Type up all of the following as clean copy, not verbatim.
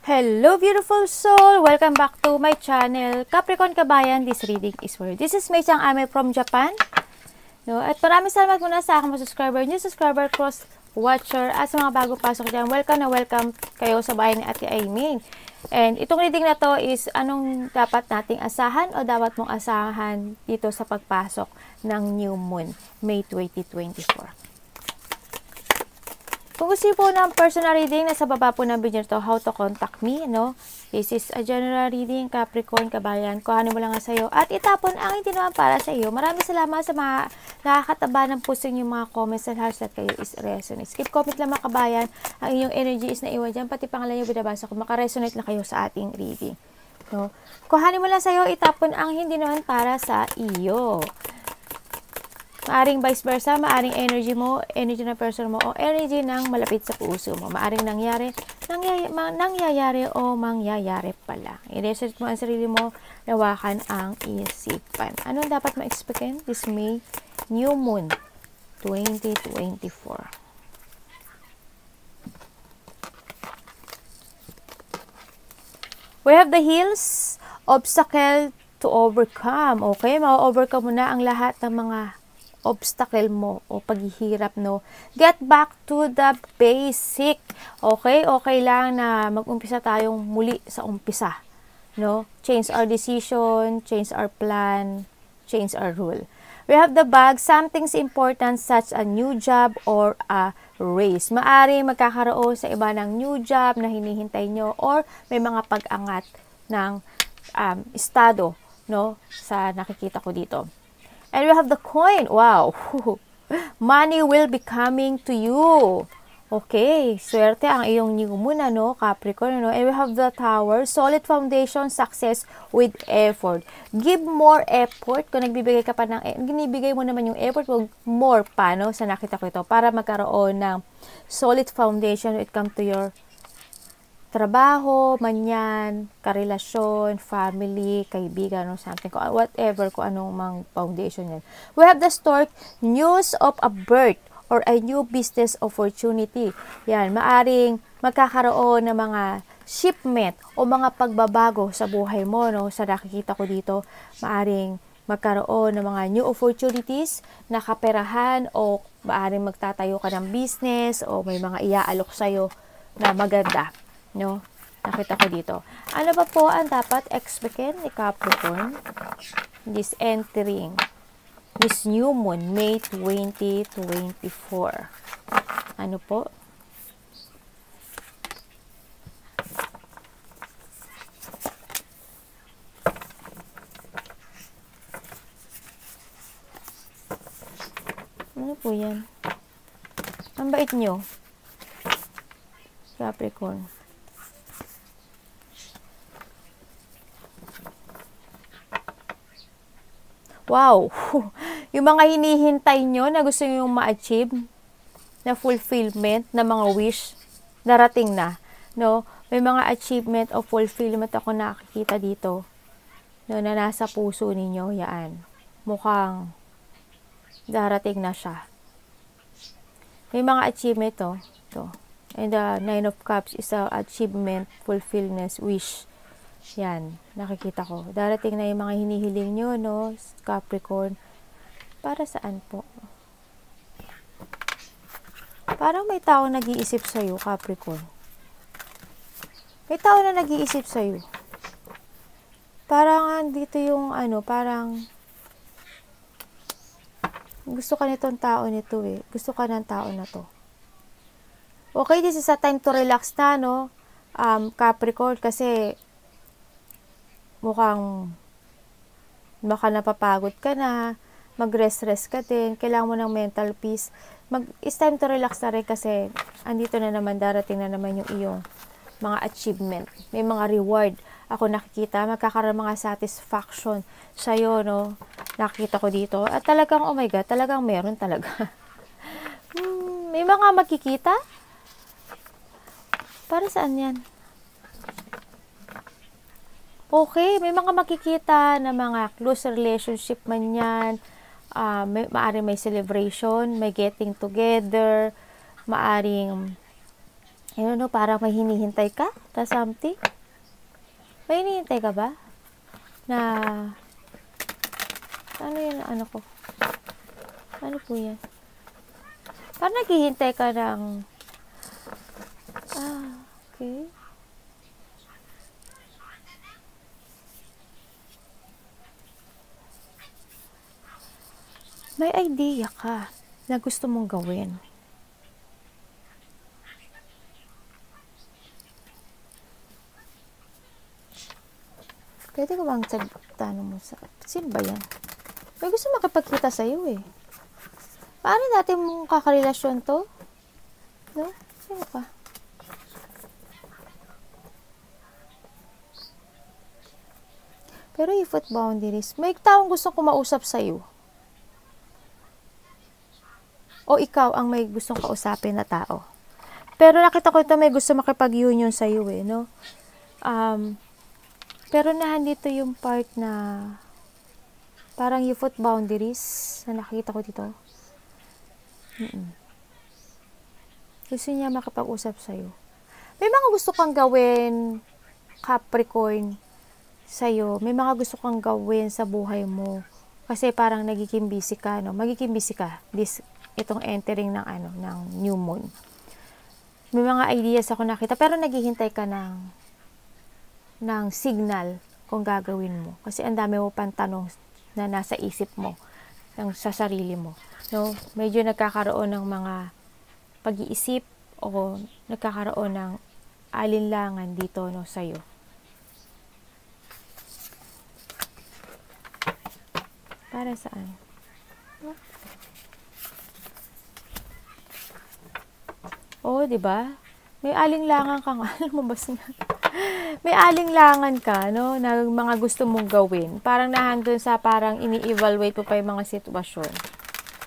Hello beautiful soul! Welcome back to my channel. Capricorn Kabayan, this reading is for you. This is Mei Chang Ame from Japan. No? At maraming salamat muna sa aking mga subscriber, new subscriber, cross watcher, at sa mga bago pasok dyan. Welcome na welcome kayo sa bahay ni Ate Aimee. And itong reading na to is anong dapat nating asahan o dapat mong asahan dito sa pagpasok ng new moon, May 2024. Kung gusto po ng personal reading, nasa baba po ng video to, how to contact me, no? This is a general reading, Capricorn, Kabayan. Kuhanin mo lang nga sa'yo at itapon ang hindi naman para sa iyo. Maraming salamat sa mga nakakataba ng puso yung mga comments and hearts that kayo is resonate. Keep comment lang mga Kabayan. Ang inyong energy is naiwan dyan. Pati pangalan yung binabasa ko, makaresonate na kayo sa ating reading. No? Kuhanin mo lang sa'yo, itapon ang hindi naman para sa iyo. Maaring vice versa, maaring energy mo, energy ng person mo, o energy ng malapit sa puso mo. Maaring nangyayari o mangyayari pala. I-research mo ang sarili mo, lawakan ang isipan. Anong dapat ma-expectin? This May, New Moon, 2024. We have the hills, obstacle to overcome. Okay, ma-overcome mo na ang lahat ng mga obstacle mo o paghihirap, no? Get back to the basic. Okay? Okay lang na mag-umpisa tayong muli sa umpisa, no? Change our decision, change our plan, change our rule. We have the bag, something's important such a new job or a raise. Maaring magkakaroon sa iba ng new job na hinihintay nyo or may mga pag-angat ng estado, no? Sa nakikita ko dito. And we have the coin. Wow. Money will be coming to you. Okay. Swerte ang iyong new moon, ano, Capricorn, ano. And we have the tower. Solid foundation, success with effort. Give more effort. Kung nagbibigay ka pa ng, ginibigay mo naman yung effort, wag more pa, no, sa nakita ko ito. Para magkaroon ng solid foundation when it comes to your trabaho, manyan, karelasyon, family, kaibigan, or something, whatever, kung anong mang foundation yan. We have the stork, news of a birth or a new business opportunity. Yan, maaring magkakaroon ng mga shipment o mga pagbabago sa buhay mo, no? Sa nakikita ko dito, maaring magkaroon ng mga new opportunities na kaperahan o maaring magtatayo ka ng business o may mga iaalok sa'yo na maganda. No, nakita ko dito. Ano ba po ang dapat expectin ni Capricorn? This entering, this new moon, May 2024. Ano po? Ano po yan? Ang bait nyo, Capricorn. Wow! Yung mga hinihintay nyo na gusto nyo ma-achieve na fulfillment na mga wish, darating na. No? May mga achievement o fulfillment ako nakikita dito, no, na nasa puso ninyo. Yan. Mukhang darating na siya. May mga achievement to. And the Nine of Cups is a achievement, fulfillment, wish. Yan, nakikita ko. Darating na yung mga hinihiling nyo, no, Capricorn. Para saan po? Parang may tao nag-iisip sa'yo, Capricorn. May tao na nag-iisip sa'yo. Parang dito yung, parang gusto ka nitong tao nito, eh. Gusto ka ng tao na to. Okay, this is a time to relax na, no, Capricorn, kasi mukhang baka napapagod ka na, mag-rest ka din, kailangan mo ng mental peace. It's time to relax na rin kasi andito na naman, darating na naman yung iyong mga achievement. May mga reward ako nakikita, magkakaroon mga satisfaction sa'yo, no? Nakikita ko dito. At talagang, oh my God, talagang meron talaga. May mga makikita? Para saan yan? Okay, may mga makikita na mga close relationship man yan, maaring may celebration, may getting together, maaring Ayun, no, parang may hinihintay ka na something. May hinihintay ka ba? Na, ano yun, ano ko? Ano po yan? Parang naghihintay ka ng, okay. May idea ka na gusto mong gawin. Pwede ko bang tanong mo sa... Sino ba yan? May gusto makipagkita sa'yo eh. Paano natin mong kakarelasyon to? No? Sino ka? Pero if at boundaries, may taong gusto kumausap sa'yo. O ikaw ang may gustong kausapin na tao. Pero nakita ko ito may gusto makipag-union sa'yo eh, no? Pero nandito yung part na parang you put boundaries na nakita ko dito. Gusto niya makapag-usap sa'yo. May mga gusto kang gawin, Capricorn, sa'yo. May mga gusto kang gawin sa buhay mo. Kasi parang nagiging busy ka, no? Magiging busy ka. Itong entering ng, ng new moon. May mga ideas ako nakita, pero naghihintay ka ng signal kung gagawin mo. Kasi ang dami mo pang tanong na nasa isip mo, sa sarili mo. No? Medyo nagkakaroon ng mga pag-iisip o nagkakaroon ng alinlangan dito, no, sa'yo. Para saan? Oh, 'di ba? May alinlangan ka nga, lumabas nga. May alinlangan ka, no, na mga gusto mong gawin. Parang nahandun sa parang ini-evaluate mo pa yung mga sitwasyon.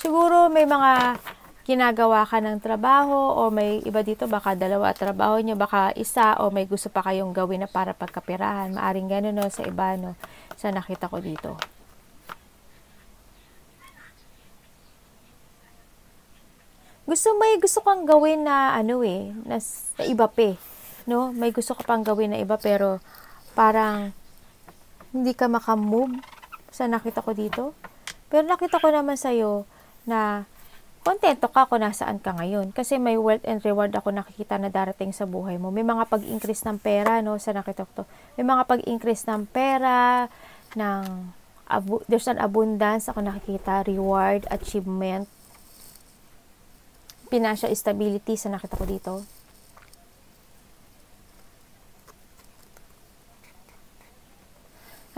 Siguro may mga ginagawa ka ng trabaho o may iba dito, baka dalawa trabaho niyo, baka isa o may gusto pa kayong gawin na para pagkapirahan. Maaring gano'n, no, sa iba, no, sa nakita ko dito. Gusto kang gawin na na iba pa, no? May gusto ka pang gawin na iba pero parang hindi ka makamove sa nakita ko dito. Pero nakita ko naman sa'yo na kontento ka kung nasaan ka ngayon. Kasi may wealth and reward ako nakikita na darating sa buhay mo. May mga pag-increase ng pera, no? Sa nakita ko to. May mga pag-increase ng pera, there's an abundance ako nakikita, reward, achievement, financial stability sa nakita ko dito.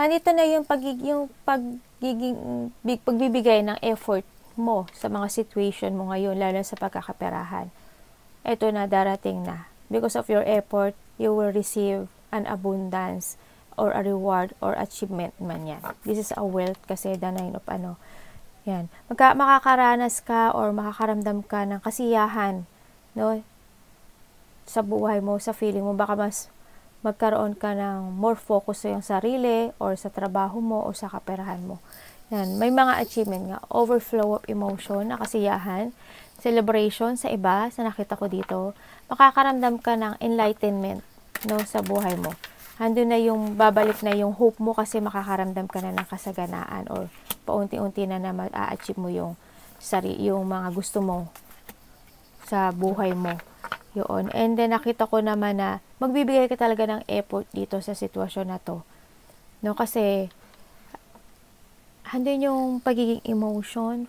Nandito na yung pagbibigay ng effort mo sa mga situation mo ngayon, lalo sa pagkakaperahan. Ito na, darating na. Because of your effort, you will receive an abundance or a reward or achievement man yan. This is a wealth kasi the 9 of yan. Makakaranas ka or makakaramdam ka ng kasiyahan, no? Sa buhay mo, sa feeling mo, baka mas magkaroon ka ng more focus sa iyong sarili or sa trabaho mo o sa kaperahan mo. Yan. May mga achievement nga. Overflow of emotion, na kasiyahan, celebration sa iba, sa nakita ko dito. Makakaramdam ka ng enlightenment, no, sa buhay mo. Handun na yung babalik na yung hope mo kasi makakaramdam ka na ng kasaganaan or paunti-unti na ma-achieve mo yung mga gusto mo sa buhay mo. Yun. And then nakita ko naman na magbibigay ka talaga ng effort dito sa sitwasyon na to. No, kasi handun yung pagiging emotion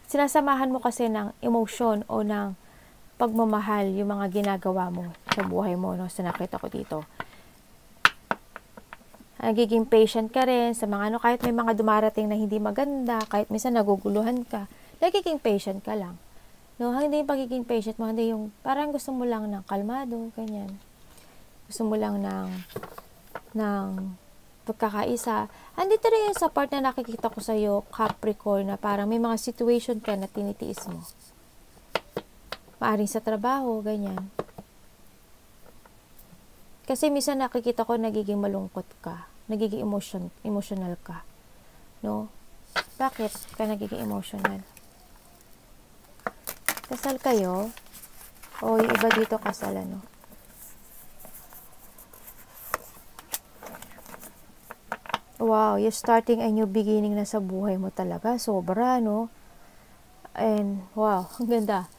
sinasamahan mo kasi ng emotion o ng pagmamahal yung mga ginagawa mo sa buhay mo, no, sa nakita ko dito. Nagiging patient ka rin sa mga kahit may mga dumarating na hindi maganda, kahit minsan naguguluhan ka, nagiging patient ka lang. No, hindi yung pagiging patient mo, hindi yung parang gusto mo lang ng kalmado, ganyan. Gusto mo lang ng pagkakaisa. Andito rin yung sa part na nakikita ko sa'yo, Capricorn, na parang may mga situation ka na tinitiis mo. Maaring sa trabaho, ganyan. Kasi minsan nakikita ko nagiging malungkot ka. Nagiging emotional ka. No? Bakit ka nagiging emotional? Kasal kayo? O yung iba dito kasal, ano. Wow, you're starting a new beginning na sa buhay mo talaga. Sobra, no? And, wow, ang ganda.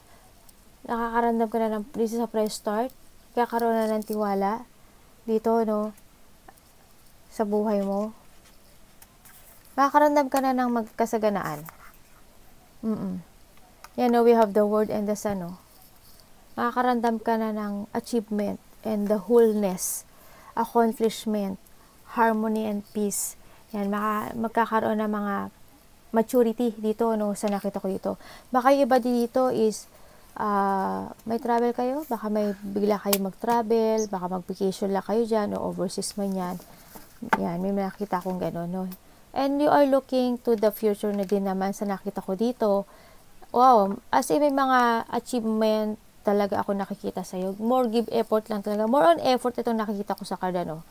Nakakaramdam ka na ng, this is a fresh start. Kakaroon na ng tiwala dito, no? Sa buhay mo. Nakakaramdam ka na ng magkasaganaan. Yan, no, we have the word and the sun, no? Nakakaramdam ka na ng achievement and the wholeness, accomplishment, harmony and peace. Yan, magkakaroon ng mga maturity dito, no, sa nakita ko dito. Baka yung iba dito is, may travel kayo, baka may bigla kayo mag-travel, baka mag-vacation lang kayo dyan, o overseas man yan. Yan, may nakita kong gano'n, no. And you are looking to the future na din naman sa nakita ko dito. Wow, as in may mga achievement talaga ako nakikita sa'yo. More give effort lang talaga. More on effort itong nakikita ko sa Cardano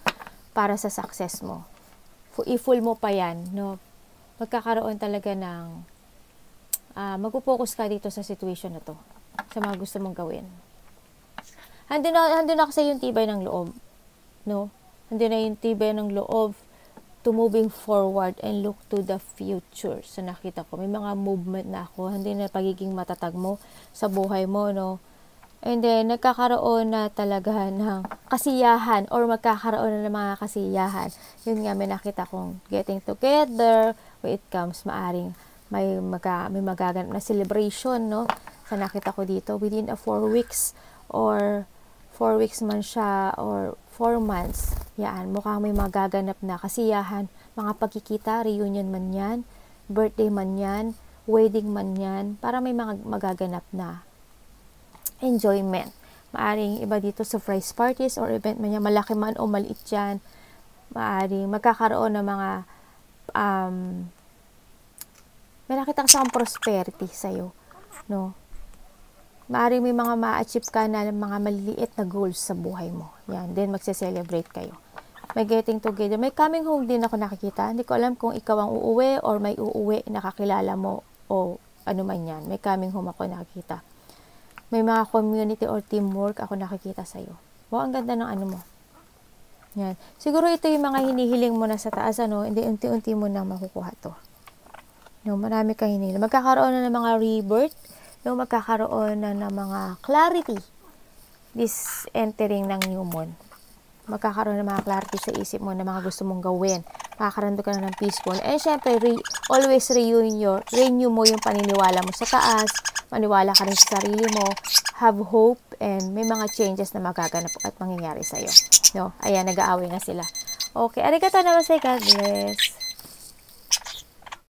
para sa success mo. I-full mo pa yan, no? Magkakaroon talaga ng magpo-focus ka dito sa situation na to, sa mga gusto mong gawin. Handun na kasi yung tibay ng loob, no? Handun na yung tibay ng loob to moving forward and look to the future. So nakita ko, may mga movement na ako, handun na pagiging matatag mo sa buhay mo, no? And then, nagkakaroon na talaga ng kasiyahan or magkakaroon na ng mga kasiyahan. Yun nga, may nakita kong getting together when it comes, maaring may magaganap na celebration, no? Sa nakita ko dito, within 4 weeks or 4 weeks man siya or 4 months. Yan, mukhang may magaganap na kasiyahan. Mga pagkikita, reunion man yan, birthday man yan, wedding man yan, para may mga magaganap na enjoyment. Maaring iba dito surprise parties or event man yan, malaki man o maliit yan. Maaring magkakaroon ng mga may nakita sa prosperity sa'yo, no? Maaring may mga ma-achieve ka na mga maliliit na goals sa buhay mo. Yan, then magse-celebrate kayo. May getting together. May coming home din ako nakikita. Hindi ko alam kung ikaw ang uuwi or may uuwi nakakilala mo o ano man yan. May coming home ako nakikita. May mga community or teamwork ako nakikita sa'yo. Wow, ang ganda ng ano mo. Yan. Siguro ito yung mga hinihiling mo na sa taas, ano, hindi unti-unti mo na makukuha to. No, marami kang hinihiling. Magkakaroon na ng mga rebirth, no, magkakaroon na ng mga clarity this entering ng new moon. Magkakaroon ng mga clarity sa isip mo na mga gusto mong gawin. Makakaroon ka na ng peaceful. And syempre, always renew mo yung paniniwala mo sa taas. Maniwala ka rin sa sarili mo, have hope, and may mga changes na magaganap at mangyayari sa'yo. No? Ayan, nag-aaway na sila. Okay, arigatou naman, God bless.